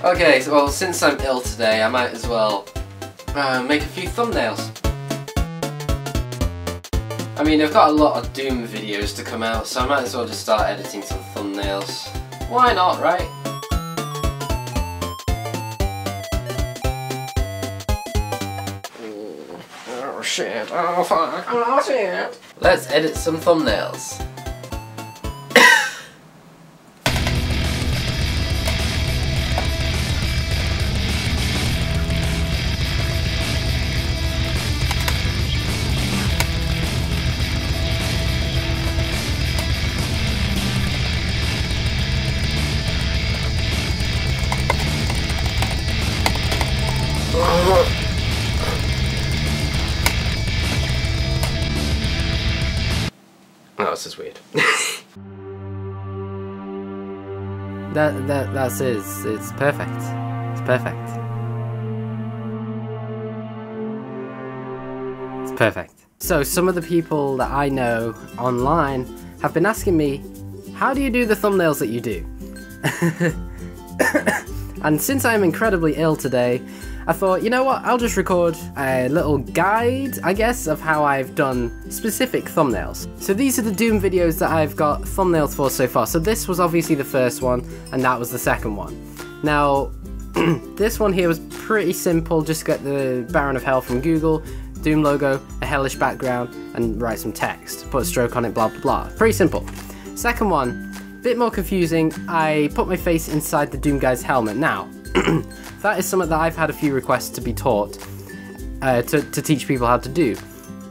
Okay, so, well, since I'm ill today, I might as well make a few thumbnails. I mean, I've got a lot of Doom videos to come out, so I might as well just start editing some thumbnails. Why not, right? Oh shit, oh fuck, oh shit. Let's edit some thumbnails. Oh, this is weird. That's it. It's perfect. It's perfect. It's perfect. So some of the people that I know online have been asking me, how do you do the thumbnails that you do? And since I'm incredibly ill today, I thought, you know what, I'll just record a little guide, I guess, of how I've done specific thumbnails. So these are the Doom videos that I've got thumbnails for so far. So this was obviously the first one, and that was the second one. Now, this one here was pretty simple, just get the Baron of Hell from Google, Doom logo, a hellish background, and write some text. Put a stroke on it, blah blah blah. Pretty simple. Second one, bit more confusing, I put my face inside the Doom guy's helmet. Now, that is something that I've had a few requests to be taught, to teach people how to do.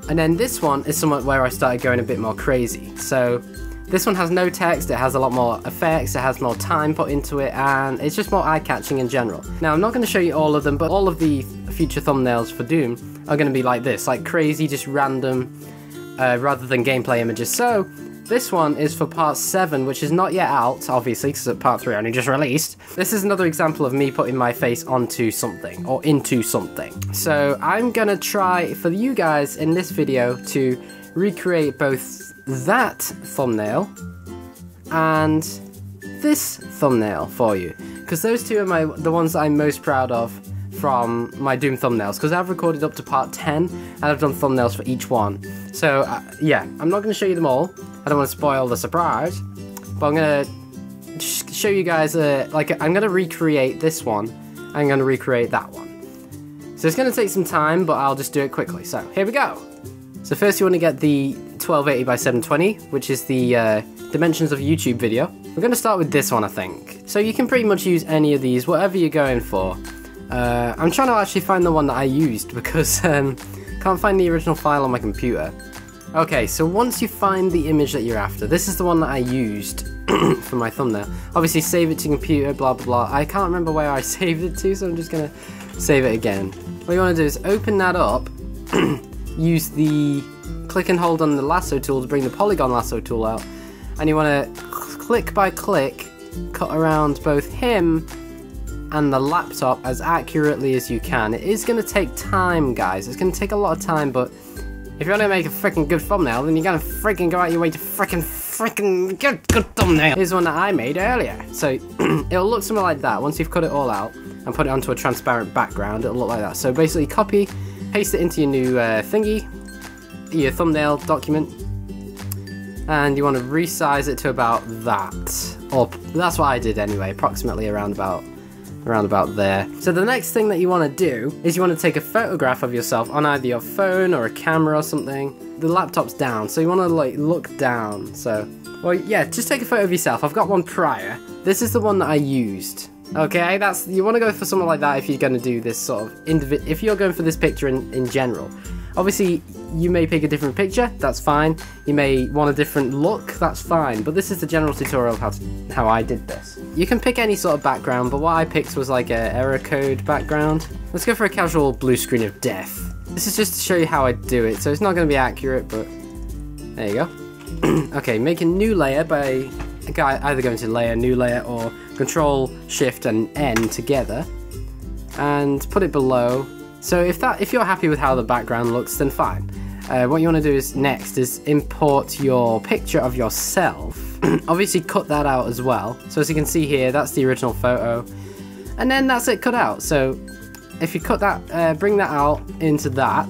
And then this one is somewhat where I started going a bit more crazy. So this one has no text, it has a lot more effects, it has more time put into it, and it's just more eye-catching in general. Now, I'm not going to show you all of them, but all of the future thumbnails for Doom are going to be like this, like crazy, just random, rather than gameplay images. So this one is for part 7, which is not yet out, obviously, because part 3 only just released. This is another example of me putting my face onto something, or into something. So I'm gonna try, for you guys in this video, to recreate both that thumbnail and this thumbnail for you. Because those two are the ones that I'm most proud of from my Doom thumbnails, because I've recorded up to part 10, and I've done thumbnails for each one. So, yeah, I'm not going to show you them all. I don't want to spoil the surprise, but I'm going to show you guys, I'm going to recreate this one, I'm going to recreate that one. So it's going to take some time, but I'll just do it quickly. So, here we go! So first you want to get the 1280 by 720, which is the dimensions of a YouTube video. We're going to start with this one, I think. So you can pretty much use any of these, whatever you're going for. I'm trying to actually find the one that I used, because can't find the original file on my computer. Okay, so once you find the image that you're after, this is the one that I used for my thumbnail. Obviously save it to computer, blah blah blah. I can't remember where I saved it to, so I'm just gonna save it again. What you want to do is open that up, use the click and hold on the lasso tool to bring the polygon lasso tool out, and you want to click by click cut around both him and the laptop as accurately as you can. It is going to take time, guys. It's going to take a lot of time, but if you want to make a freaking good thumbnail, then you gotta freaking go out your way to freaking get good thumbnail. Here's one that I made earlier. So it'll look something like that. Once you've cut it all out and put it onto a transparent background, it'll look like that. So basically copy, paste it into your new thingy, your thumbnail document, and you want to resize it to about that. Or that's what I did anyway, approximately around about there. So the next thing that you want to do is you want to take a photograph of yourself on either your phone or a camera or something. The laptop's down, so you want to like look down. So, well, yeah, just take a photo of yourself. I've got one prior. This is the one that I used. Okay, you want to go for something like that if you're going to do this sort of if you're going for this picture in general. Obviously, you may pick a different picture, that's fine. You may want a different look, that's fine. But this is the general tutorial of how I did this. You can pick any sort of background, but what I picked was like a error code background. Let's go for a casual blue screen of death. This is just to show you how I do it, so it's not going to be accurate, but there you go. Okay, make a new layer by either going to layer, new layer, or Control, Shift, and N together, and put it below. So if you're happy with how the background looks, then fine. What you want to do is next is import your picture of yourself obviously cut that out as well. So as you can see here, that's the original photo. And then that's it cut out. So if you cut that, bring that out into that,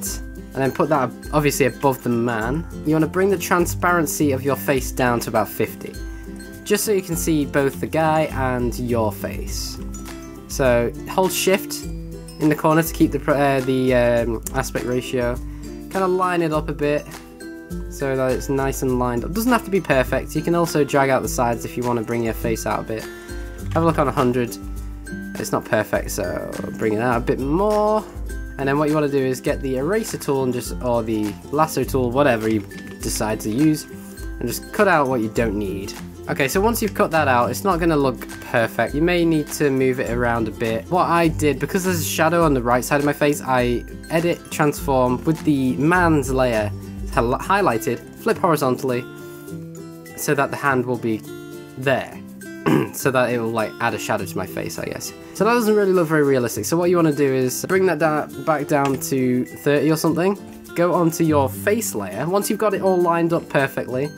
and then put that obviously above the man, you want to bring the transparency of your face down to about 50. Just so you can see both the guy and your face. So hold shift in the corner to keep the aspect ratio. Kind of line it up a bit so that it's nice and lined up. Doesn't have to be perfect. You can also drag out the sides if you want to bring your face out a bit. Have a look on 100. It's not perfect, so bring it out a bit more. And then what you want to do is get the eraser tool and or the lasso tool, whatever you decide to use, and just cut out what you don't need. Okay, so once you've cut that out, it's not going to look perfect. You may need to move it around a bit. What I did, because there's a shadow on the right side of my face, I edit, transform with the man's layer highlighted, flip horizontally, so that the hand will be there. So that it will like add a shadow to my face, I guess. So that doesn't really look very realistic. So what you want to do is bring that back down to 30 or something. Go onto your face layer. Once you've got it all lined up perfectly,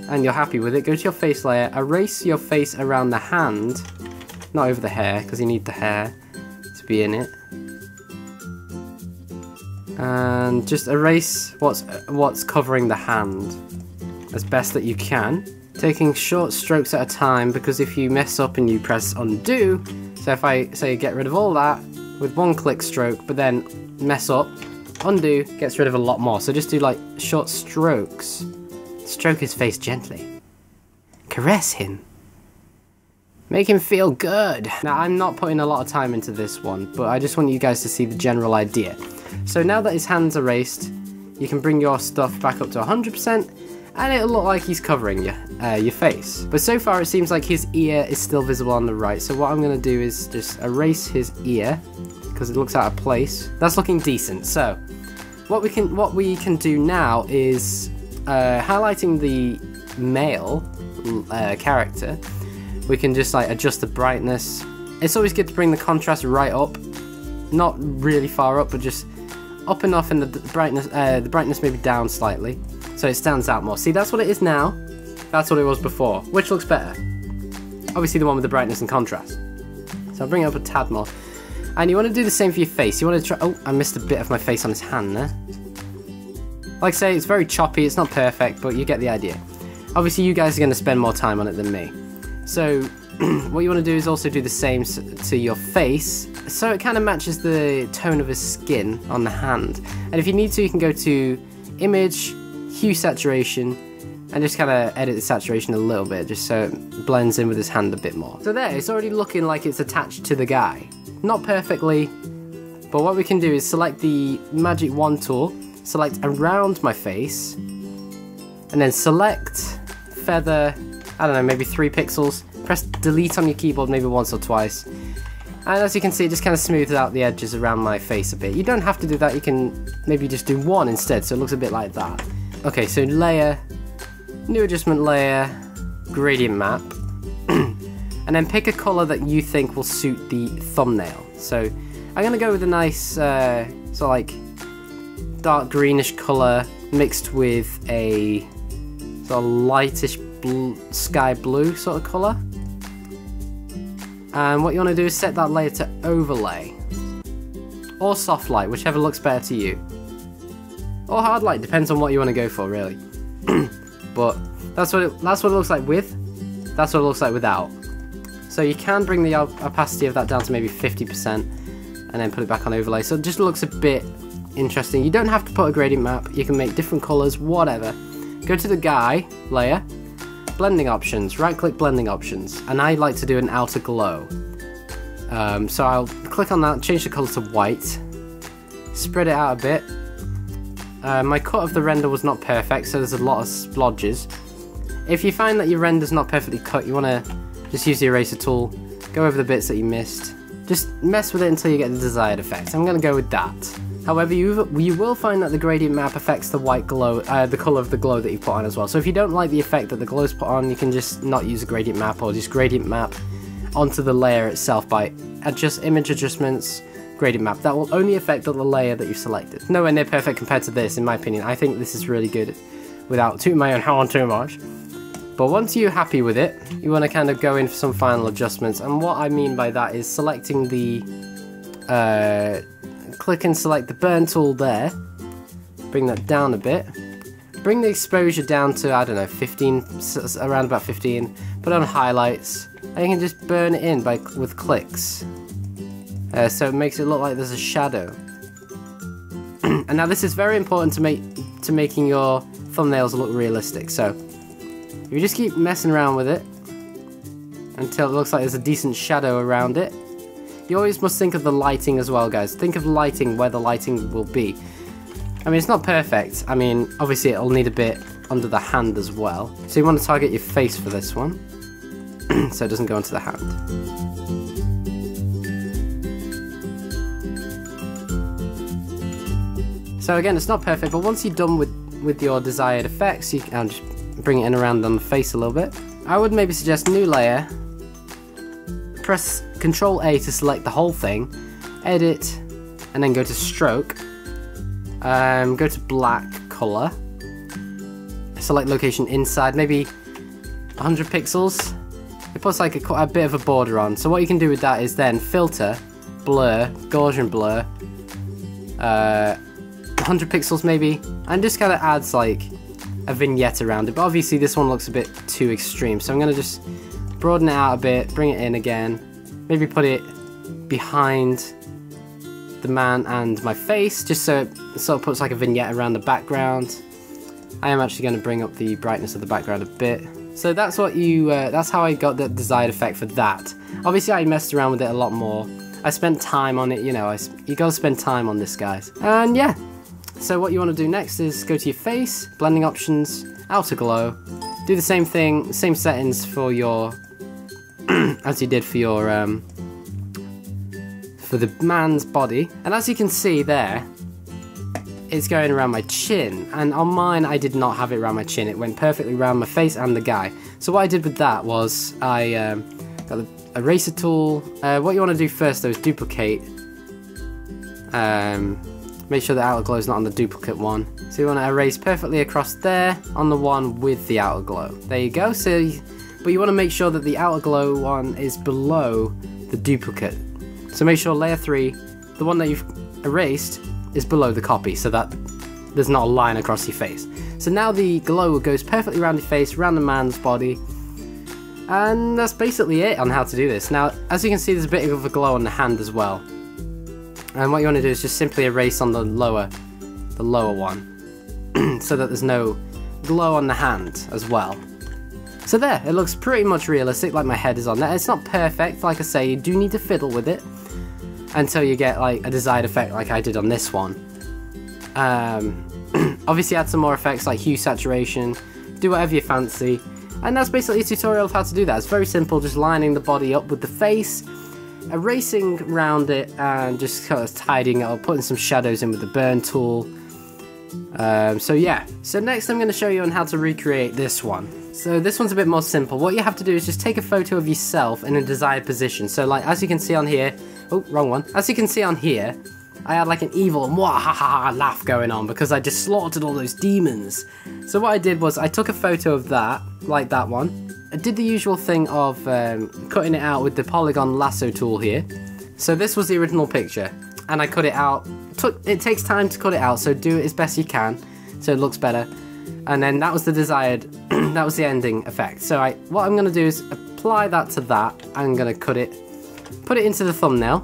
and you're happy with it, go to your face layer, erase your face around the hand, not over the hair, because you need the hair to be in it. And just erase what's covering the hand as best that you can, taking short strokes at a time, because if you mess up and you press undo, so if I say get rid of all that with one click stroke, but then mess up, undo gets rid of a lot more. So just do like short strokes. Stroke his face gently. Caress him. Make him feel good. Now, I'm not putting a lot of time into this one, but I just want you guys to see the general idea. So now that his hand's erased, you can bring your stuff back up to 100%, and it'll look like he's covering your face. But so far, it seems like his ear is still visible on the right. So what I'm going to do is just erase his ear, because it looks out of place. That's looking decent. So what we can do now is highlighting the male character, we can just like adjust the brightness. It's always good to bring the contrast right up, not really far up, but just up enough, and the brightness maybe down slightly, so it stands out more. See, that's what it is now. That's what it was before. Which looks better? Obviously the one with the brightness and contrast. So I'll bring it up a tad more. And you want to do the same for your face. You want to try. Oh, I missed a bit of my face on his hand there. Like I say, it's very choppy, it's not perfect, but you get the idea. Obviously, you guys are going to spend more time on it than me. So, what you want to do is also do the same to your face, so it kind of matches the tone of his skin on the hand. And if you need to, you can go to Image, Hue Saturation, and just kind of edit the saturation a little bit, just so it blends in with his hand a bit more. So there, it's already looking like it's attached to the guy. Not perfectly, but what we can do is select the Magic Wand tool, select around my face, and then select feather, I don't know, maybe 3 pixels, press delete on your keyboard maybe once or twice, and as you can see, it just kind of smooths out the edges around my face a bit. You don't have to do that, you can maybe just do 1 instead, so it looks a bit like that. Okay, so layer, new adjustment layer, gradient map, and then pick a colour that you think will suit the thumbnail. So I'm going to go with a nice sort of like dark greenish colour mixed with a sort of lightish sky blue sort of colour. And what you want to do is set that layer to overlay or soft light, whichever looks better to you, or hard light, depends on what you want to go for really. But that's what it looks like with, that's what it looks like without. So you can bring the opacity of that down to maybe 50% and then put it back on overlay, so it just looks a bit interesting. You don't have to put a gradient map, you can make different colours, whatever. Go to the guy layer, blending options, right click blending options, and I like to do an outer glow. So I'll click on that, change the colour to white, spread it out a bit. My cut of the render was not perfect, so there's a lot of splodges. If you find that your render's not perfectly cut, you want to just use the eraser tool, go over the bits that you missed, just mess with it until you get the desired effect. I'm going to go with that. However, you will find that the gradient map affects the white glow, the colour of the glow that you put on as well. So if you don't like the effect that the glow's put on, you can just not use a gradient map, or just gradient map onto the layer itself by image adjustments, gradient map. That will only affect the layer that you've selected. Nowhere near perfect compared to this, in my opinion. I think this is really good, without tooting my own horn too much. But once you're happy with it, you want to kind of go in for some final adjustments. And what I mean by that is selecting the, click and select the burn tool there. Bring that down a bit. Bring the exposure down to, I don't know, 15, around about 15. Put on highlights. And you can just burn it in with clicks. So it makes it look like there's a shadow. And now this is very important to making your thumbnails look realistic. So you just keep messing around with it until it looks like there's a decent shadow around it. You always must think of the lighting as well, guys. Think of lighting where the lighting will be. I mean, it's not perfect. I mean, obviously it'll need a bit under the hand as well. So you want to target your face for this one, so it doesn't go into the hand. So again, it's not perfect, but once you're done with your desired effects, you can just bring it in around on the face a little bit. I would maybe suggest new layer, press Ctrl A to select the whole thing, edit, and then go to stroke, go to black color, select location inside, maybe 100 pixels. It puts like a bit of a border on. So what you can do with that is then filter, blur, Gaussian blur, 100 pixels maybe, and just kind of adds like a vignette around it. But obviously this one looks a bit too extreme, so I'm going to just broaden it out a bit, bring it in again, maybe put it behind the man and my face, just so it sort of puts like a vignette around the background. I am actually going to bring up the brightness of the background a bit. So that's what that's how I got the desired effect for that. Obviously I messed around with it a lot more. I spent time on it, you know, you gotta spend time on this, guys. And yeah, so what you want to do next is go to your face, blending options, outer glow, do the same thing, same settings for your, as you did for your, for the man's body. And as you can see there, it's going around my chin, and on mine I did not have it around my chin. It went perfectly around my face and the guy. So what I did with that was I got the eraser tool. What you want to do first though is duplicate. Make sure the outer glow is not on the duplicate one. So you want to erase perfectly across there on the one with the outer glow. There you go. But you want to make sure that the outer glow one is below the duplicate. So make sure layer 3, the one that you've erased, is below the copy, so that there's not a line across your face. So now the glow goes perfectly around your face, around the man's body, and that's basically it on how to do this. Now, as you can see, there's a bit of a glow on the hand as well. And what you want to do is just simply erase on the lower one, so that there's no glow on the hand as well. So there, it looks pretty much realistic, like my head is on there. It's not perfect, like I say, you do need to fiddle with it until you get like a desired effect like I did on this one. Obviously add some more effects like hue, saturation, do whatever you fancy, and that's basically a tutorial of how to do that. It's very simple, just lining the body up with the face, erasing around it, and just kind of tidying it up, putting some shadows in with the burn tool. So yeah, so next I'm going to show you on how to recreate this one. So this one's a bit more simple. What you have to do is just take a photo of yourself in a desired position. So like as you can see on here, oh, wrong one. As you can see on here, I had like an evil mwahaha laugh going on because I just slaughtered all those demons. So what I did was I took a photo of that, like that one. I did the usual thing of cutting it out with the polygon lasso tool here. So this was the original picture, and I cut it out. It takes time to cut it out, so do it as best you can, so it looks better. And then that was the desired, that was the ending effect. So what I'm going to do is apply that to that. I'm going to cut it, put it into the thumbnail.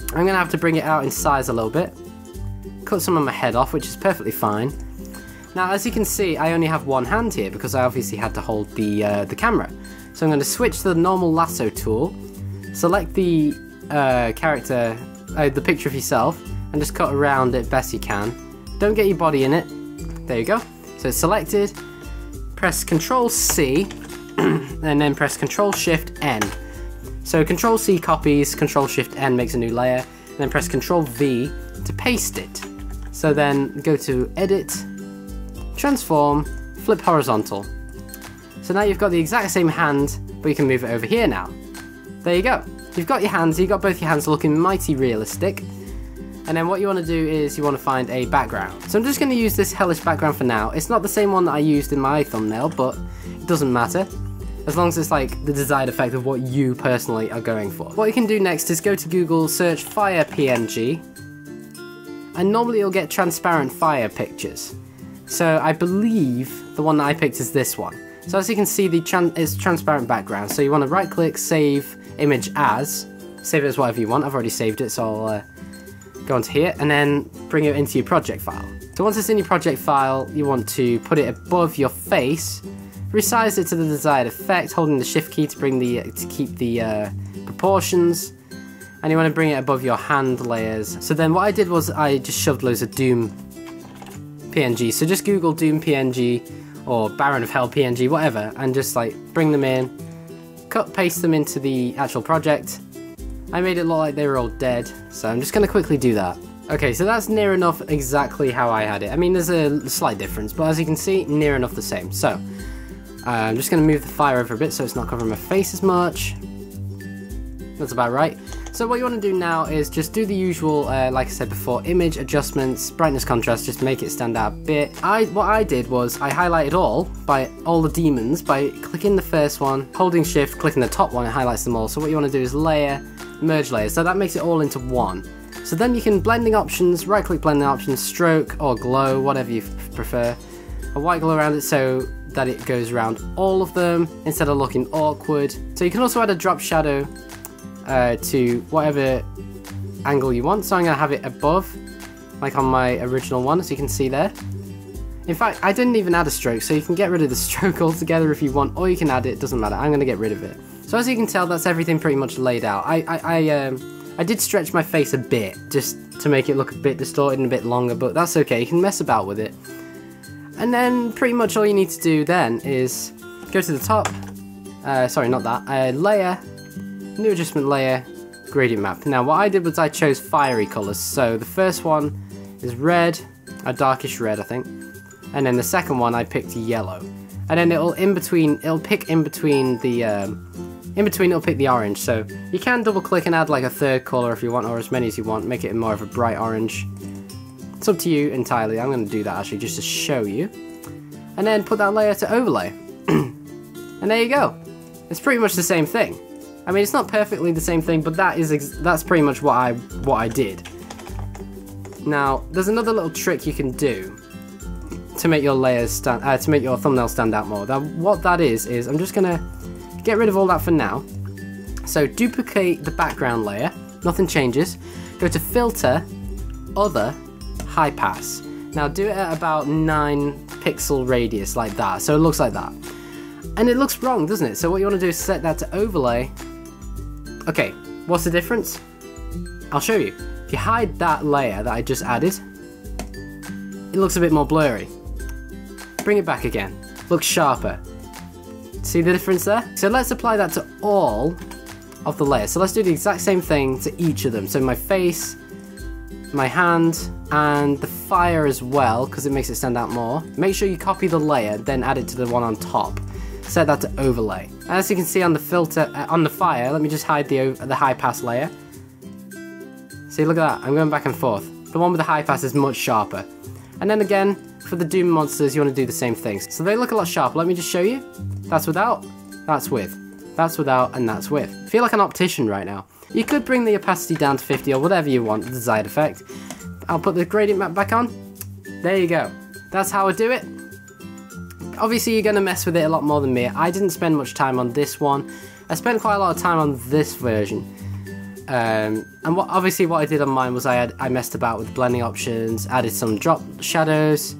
I'm going to have to bring it out in size a little bit. Cut some of my head off, which is perfectly fine. Now, as you can see, I only have one hand here because I obviously had to hold the camera. So I'm going to switch to the normal lasso tool, select the character, the picture of yourself, and just cut around it best you can. Don't get your body in it. There you go. So it's selected. Press Ctrl C, and then press Ctrl Shift N. So Ctrl C copies, Ctrl Shift N makes a new layer, and then press Ctrl V to paste it. So then go to Edit, Transform, Flip Horizontal. So now you've got the exact same hand, but you can move it over here now. There you go. You've got your hands, you've got both your hands looking mighty realistic. And then what you want to do is you want to find a background. So I'm just going to use this hellish background for now. It's not the same one that I used in my thumbnail, but It doesn't matter, as long as it's like the desired effect of what you personally are going for. What you can do next is go to Google, search fire PNG, and normally you'll get transparent fire pictures. So I believe the one that I picked is this one. So as you can see, it's transparent background. So you want to right click, save image as, save it as whatever you want. I've already saved it, so I'll go onto here and then bring it into your project file. So once it's in your project file, you want to put it above your face, resize it to the desired effect, holding the shift key to keep the proportions, and you want to bring it above your hand layers. So then what I did was I just shoved loads of Doom PNG. So just Google Doom PNG or Baron of Hell PNG, whatever, and just like bring them in, cut, paste them into the actual project. I made it look like they were all dead, so I'm just going to quickly do that. Okay, so that's near enough exactly how I had it. I mean, there's a slight difference, but as you can see, near enough the same. So I'm just going to move the fire over a bit so it's not covering my face as much. That's about right. So what you want to do now is just do the usual, like I said before, image adjustments, brightness, contrast, just make it stand out a bit. What I did was I highlighted all the demons by clicking the first one, holding shift, clicking the top one, it highlights them all. So what you want to do is layer, merge layers, so that makes it all into one. So then you can blending options, right click blending options, stroke or glow, whatever you prefer. A white glow around it so that it goes around all of them instead of looking awkward. So you can also add a drop shadow to whatever angle you want. So I'm going to have it above, like on my original one, as you can see there. In fact, I didn't even add a stroke, so you can get rid of the stroke altogether if you want, or you can add it, doesn't matter. I'm going to get rid of it. So as you can tell, that's everything pretty much laid out. I did stretch my face a bit, just to make it look a bit distorted and a bit longer, but that's okay, you can mess about with it. And then pretty much all you need to do then is go to the top, sorry, not that, layer, new adjustment layer, gradient map. Now what I did was I chose fiery colours, so the first one is red, a darkish red I think, and then the second one I picked yellow. And then it'll pick in between it'll pick the orange, so you can double click and add like a third colour if you want, or as many as you want, make it more of a bright orange. It's up to you entirely. I'm going to do that actually just to show you. And then put that layer to overlay. And there you go. It's pretty much the same thing. I mean, it's not perfectly the same thing, but that's pretty much what I did. Now, there's another little trick you can do to make your layers to make your thumbnail stand out more. Now, what that is I'm just gonna get rid of all that for now. So duplicate the background layer, nothing changes. Go to Filter, Other, High Pass. Now do it at about 9 pixel radius like that, so it looks like that. And it looks wrong, doesn't it? So what you want to do is set that to overlay. Okay, what's the difference? I'll show you. If you hide that layer that I just added, it looks a bit more blurry. Bring it back again. Looks sharper. See the difference there? So let's apply that to all of the layers. So let's do the exact same thing to each of them. So my face, my hand, and the fire as well, because it makes it stand out more. Make sure you copy the layer, then add it to the one on top. Set that to overlay. As you can see on the filter, on the fire, let me just hide the high pass layer. See, look at that, I'm going back and forth. The one with the high pass is much sharper. And then again, for the Doom monsters, you want to do the same things. So they look a lot sharper. Let me just show you. That's without, that's with. That's without, and that's with. I feel like an optician right now. You could bring the opacity down to 50 or whatever you want, the desired effect. I'll put the gradient map back on. There you go. That's how I do it. Obviously you're going to mess with it a lot more than me. I didn't spend much time on this one. I spent quite a lot of time on this version. And obviously what I did on mine was I messed about with blending options, added some drop shadows,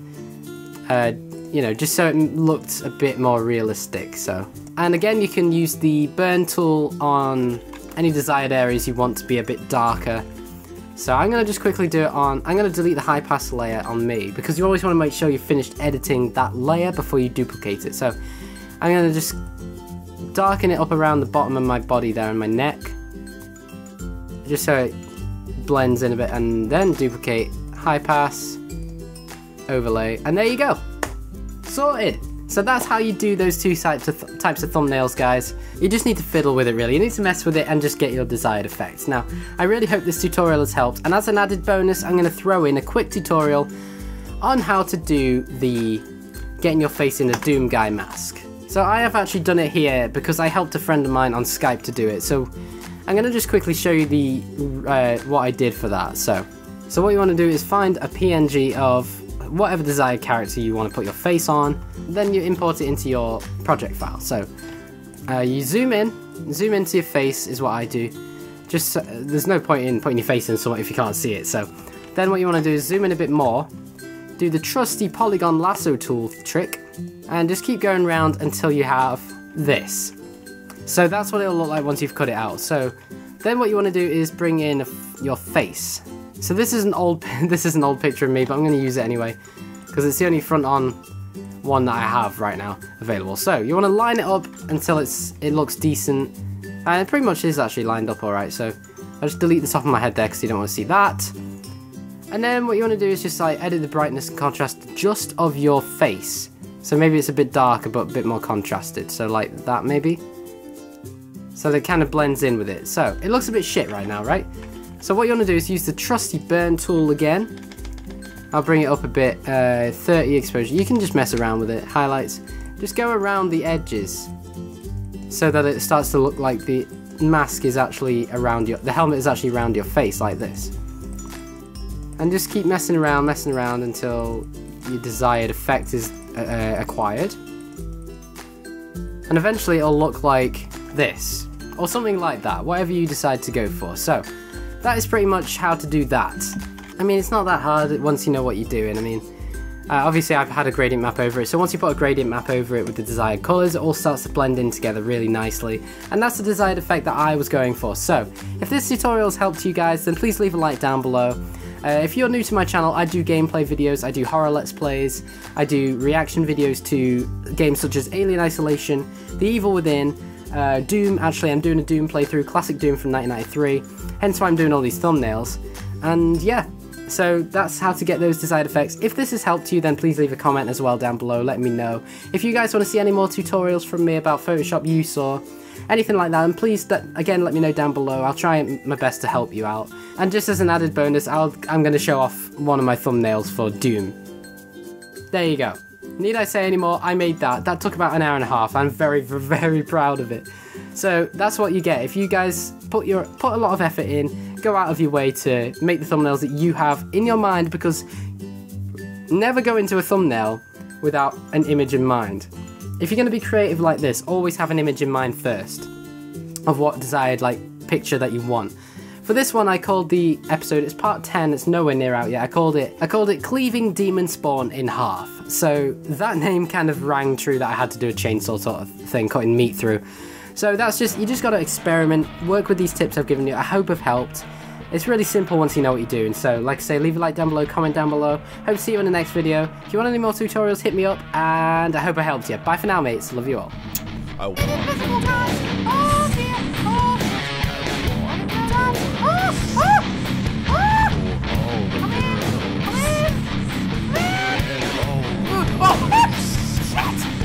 you know, just so it looked a bit more realistic. So, and again, you can use the burn tool on any desired areas you want to be a bit darker. So I'm going to just quickly do it on, I'm going to delete the high pass layer on me, because you always want to make sure you finished editing that layer before you duplicate it. So I'm going to just darken it up around the bottom of my body there and my neck, just so it blends in a bit, and then duplicate, high pass, overlay, and there you go. Sorted! So that's how you do those two types of thumbnails, guys. You just need to fiddle with it, really. You need to mess with it and just get your desired effects. Now, I really hope this tutorial has helped, and as an added bonus, I'm going to throw in a quick tutorial on how to do the getting your face in a Doom guy mask. So I have actually done it here because I helped a friend of mine on Skype to do it. So I'm going to just quickly show you the what I did for that. So what you want to do is find a PNG of whatever desired character you want to put your face on. Then you import it into your project file. So you zoom into your face is what I do. Just there's no point in putting your face in somewhere if you can't see it. So then what you want to do is zoom in a bit more, do the trusty polygon lasso tool trick, and just keep going around until you have this. So that's what it'll look like once you've cut it out. So then what you want to do is bring in your face. So this is an old picture of me, but I'm going to use it anyway because it's the only front-on one that I have right now available. So you want to line it up until it looks decent. And it pretty much is actually lined up alright, so I'll just delete the top of my head there because you don't want to see that. And then what you want to do is just like edit the brightness and contrast just of your face. So maybe it's a bit darker but a bit more contrasted, so like that maybe. So that it kind of blends in with it. So it looks a bit shit right now, right? So what you want to do is use the trusty burn tool again. I'll bring it up a bit, 30 exposure. You can just mess around with it, highlights. Just go around the edges, so that it starts to look like the mask is actually around the helmet is actually around your face like this. And just keep messing around until your desired effect is acquired. And eventually it'll look like this, or something like that, whatever you decide to go for. So that is pretty much how to do that. I mean, it's not that hard once you know what you're doing. I mean, obviously I've had a gradient map over it, so once you put a gradient map over it with the desired colours, it all starts to blend in together really nicely, and that's the desired effect that I was going for. So, if this tutorial has helped you guys, then please leave a like down below. If you're new to my channel, I do gameplay videos, I do horror let's plays, I do reaction videos to games such as Alien Isolation, The Evil Within, Doom. Actually, I'm doing a Doom playthrough, classic Doom from 1993, hence why I'm doing all these thumbnails, and yeah. So that's how to get those desired effects. If this has helped you, then please leave a comment as well down below, let me know. If you guys want to see any more tutorials from me about Photoshop use or anything like that, then please, again, let me know down below. I'll try my best to help you out. And just as an added bonus, I'm going to show off one of my thumbnails for Doom. There you go. Need I say any more? I made that. That took about an hour and a half. I'm very, very proud of it. So that's what you get. If you guys put a lot of effort in, go out of your way to make the thumbnails that you have in your mind, because never go into a thumbnail without an image in mind. If you're going to be creative like this, always have an image in mind first of what desired picture that you want. For this one, I called the episode, it's part 10, it's nowhere near out yet, I called it Cleaving Demon Spawn in Half. So that name kind of rang true that I had to do a chainsaw sort of thing, cutting meat through. So that's just, you just got to experiment, work with these tips I've given you. I hope have helped. It's really simple once you know what you're doing. So like I say, leave a like down below, comment down below. Hope to see you in the next video. If you want any more tutorials, hit me up, and I hope I helped you. Bye for now, mates. Love you all.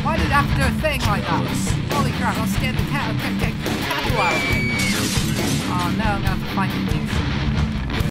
Why did it have to do a thing like that? Holy crap, I was scared the cat out of me. Oh no, I'm gonna have to find the things.